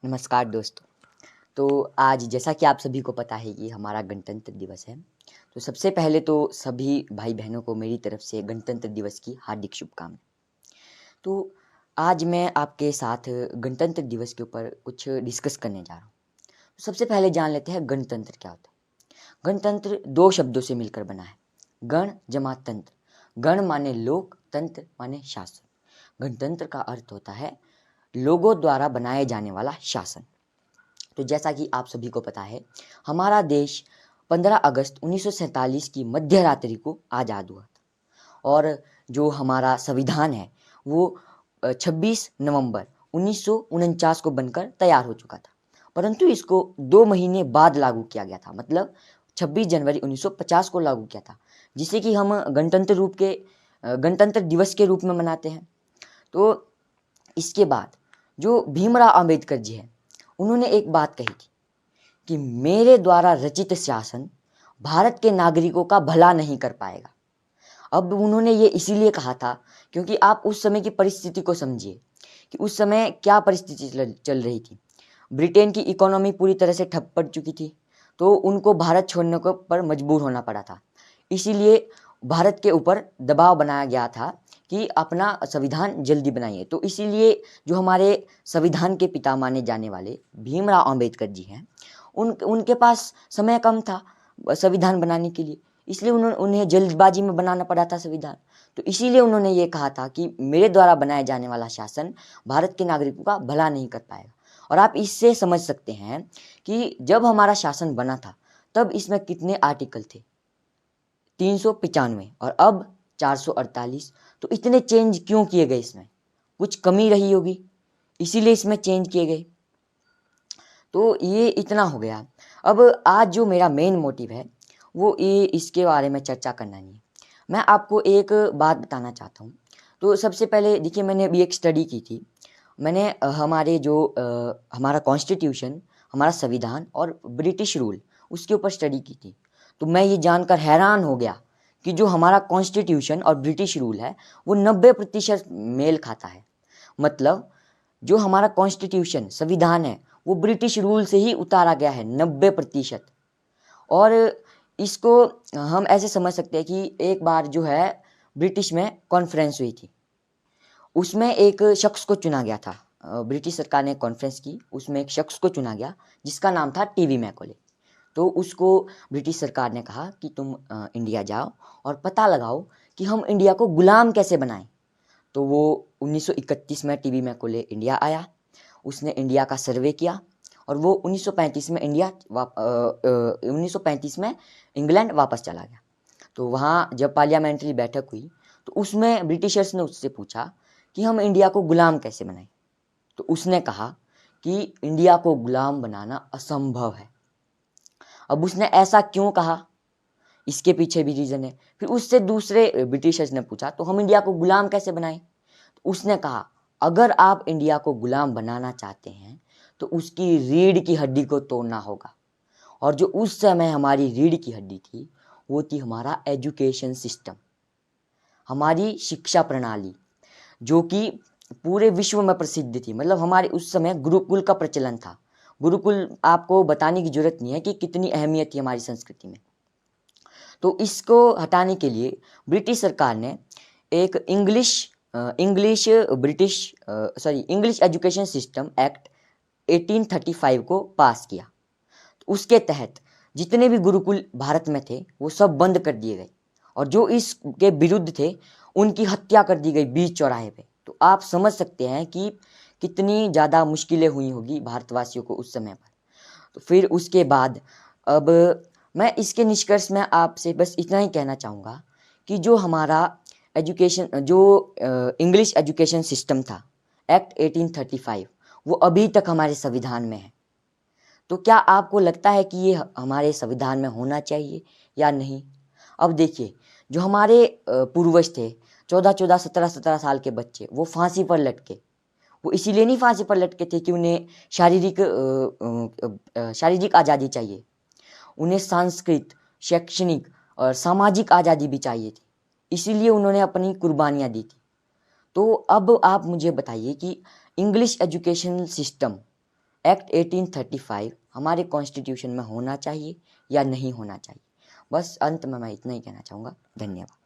नमस्कार दोस्तों। तो आज जैसा कि आप सभी को पता है कि हमारा गणतंत्र दिवस है। तो सबसे पहले तो सभी भाई-बहनों को मेरी तरफ से गणतंत्र दिवस की हार्दिक शुभकामनाएँ। तो आज मैं आपके साथ गणतंत्र दिवस के ऊपर कुछ डिस्कस करने जा रहा हूँ। सबसे पहले जान लेते हैं गणतंत्र क्या होता है। गणतंत्र 2 शब्दों से मिलकर बना है। गण जमा तंत्र। गण माने लोक, तंत्र माने शासन। गणतंत्र का अर्थ होता है लोगों द्वारा बनाए जाने वाला शासन। तो जैसा कि आप सभी को पता है, हमारा देश 15 अगस्त 1947 की मध्य रात्रि को आज़ाद हुआ था और जो हमारा संविधान है वो 26 नवंबर 1949 को बनकर तैयार हो चुका था, परंतु इसको 2 महीने बाद लागू किया गया था। मतलब 26 जनवरी 1950 को लागू किया था, जिसे कि हम गणतंत्र दिवस के रूप में मनाते हैं। तो इसके बाद जो भीमराव अंबेडकर जी हैं, उन्होंने एक बात कही थी कि मेरे द्वारा रचित शासन भारत के नागरिकों का भला नहीं कर पाएगा। अब उन्होंने ये इसीलिए कहा था क्योंकि आप उस समय की परिस्थिति को समझिए कि उस समय क्या परिस्थिति चल रही थी। ब्रिटेन की इकोनॉमी पूरी तरह से ठप पड़ चुकी थी, तो उनको भारत छोड़ने को पर मजबूर होना पड़ा था। इसीलिए भारत के ऊपर दबाव बनाया गया था कि अपना संविधान जल्दी बनाइए। तो इसीलिए जो हमारे संविधान के पिता माने जाने वाले भीमराव अंबेडकर जी हैं, उनके पास समय कम था संविधान बनाने के लिए, इसलिए उन्हें जल्दबाजी में बनाना पड़ा था संविधान। तो इसीलिए उन्होंने ये कहा था कि मेरे द्वारा बनाया जाने वाला शासन भारत के नागरिकों का भला नहीं कर पाएगा। और आप इससे समझ सकते हैं कि जब हमारा शासन बना था तब इसमें कितने आर्टिकल थे, 395, और अब 448। तो इतने चेंज क्यों किए गए? इसमें कुछ कमी रही होगी, इसीलिए इसमें चेंज किए गए। तो ये इतना हो गया। अब आज जो मेरा मेन मोटिव है वो ये इसके बारे में चर्चा करना नहीं है। मैं आपको एक बात बताना चाहता हूँ। तो सबसे पहले देखिए, मैंने अभी एक स्टडी की थी। मैंने हमारा कॉन्स्टिट्यूशन, हमारा संविधान और ब्रिटिश रूल, उसके ऊपर स्टडी की थी। तो मैं ये जानकर हैरान हो गया कि जो हमारा कॉन्स्टिट्यूशन और ब्रिटिश रूल है वो 90% मेल खाता है। मतलब जो हमारा कॉन्स्टिट्यूशन संविधान है वो ब्रिटिश रूल से ही उतारा गया है 90%। और इसको हम ऐसे समझ सकते हैं कि एक बार जो है ब्रिटिश में कॉन्फ्रेंस हुई थी, उसमें एक शख्स को चुना गया था। ब्रिटिश सरकार ने कॉन्फ्रेंस की, उसमें एक शख्स को चुना गया जिसका नाम था टीवी मैकोले। तो उसको ब्रिटिश सरकार ने कहा कि तुम इंडिया जाओ और पता लगाओ कि हम इंडिया को गुलाम कैसे बनाएं। तो वो 1931 में टीवी मैकोले इंडिया आया, उसने इंडिया का सर्वे किया और वो 1935 में इंग्लैंड वापस चला गया। तो वहाँ जब पार्लियामेंट्री बैठक हुई तो उसमें ब्रिटिशर्स ने उससे पूछा कि हम इंडिया को गुलाम कैसे बनाएं। तो उसने कहा कि इंडिया को गुलाम बनाना असंभव है। अब उसने ऐसा क्यों कहा, इसके पीछे भी रीज़न है। फिर उससे दूसरे ब्रिटिशर्स ने पूछा तो हम इंडिया को गुलाम कैसे बनाएं। तो उसने कहा अगर आप इंडिया को गुलाम बनाना चाहते हैं तो उसकी रीढ़ की हड्डी को तोड़ना होगा। और जो उस समय हमारी रीढ़ की हड्डी थी वो थी हमारा एजुकेशन सिस्टम, हमारी शिक्षा प्रणाली, जो कि पूरे विश्व में प्रसिद्ध थी। मतलब हमारे उस समय गुरुकुल का प्रचलन था। गुरुकुल आपको बताने की जरूरत नहीं है कि कितनी अहमियत थी हमारी संस्कृति में। तो इसको हटाने के लिए ब्रिटिश सरकार ने एक इंग्लिश एजुकेशन सिस्टम एक्ट 1835 को पास किया। तो उसके तहत जितने भी गुरुकुल भारत में थे वो सब बंद कर दिए गए और जो इसके विरुद्ध थे उनकी हत्या कर दी गई बीच चौराहे पे। तो आप समझ सकते हैं कि कितनी ज़्यादा मुश्किलें हुई होगी भारतवासियों को उस समय पर। तो फिर उसके बाद अब मैं इसके निष्कर्ष में आपसे बस इतना ही कहना चाहूँगा कि जो हमारा इंग्लिश एजुकेशन सिस्टम था, एक्ट 1835, वो अभी तक हमारे संविधान में है। तो क्या आपको लगता है कि ये हमारे संविधान में होना चाहिए या नहीं? अब देखिए, जो हमारे पूर्वज थे, 14-14, 17-17 साल के बच्चे, वो फांसी पर लटके। वो इसीलिए नहीं फांसी पर लटके थे कि उन्हें शारीरिक आज़ादी चाहिए, उन्हें सांस्कृतिक, शैक्षणिक और सामाजिक आज़ादी भी चाहिए थी। इसीलिए उन्होंने अपनी कुर्बानियाँ दी थी। तो अब आप मुझे बताइए कि इंग्लिश एजुकेशन सिस्टम एक्ट 1835 हमारे कॉन्स्टिट्यूशन में होना चाहिए या नहीं होना चाहिए। बस अंत में मैं इतना ही कहना चाहूँगा। धन्यवाद।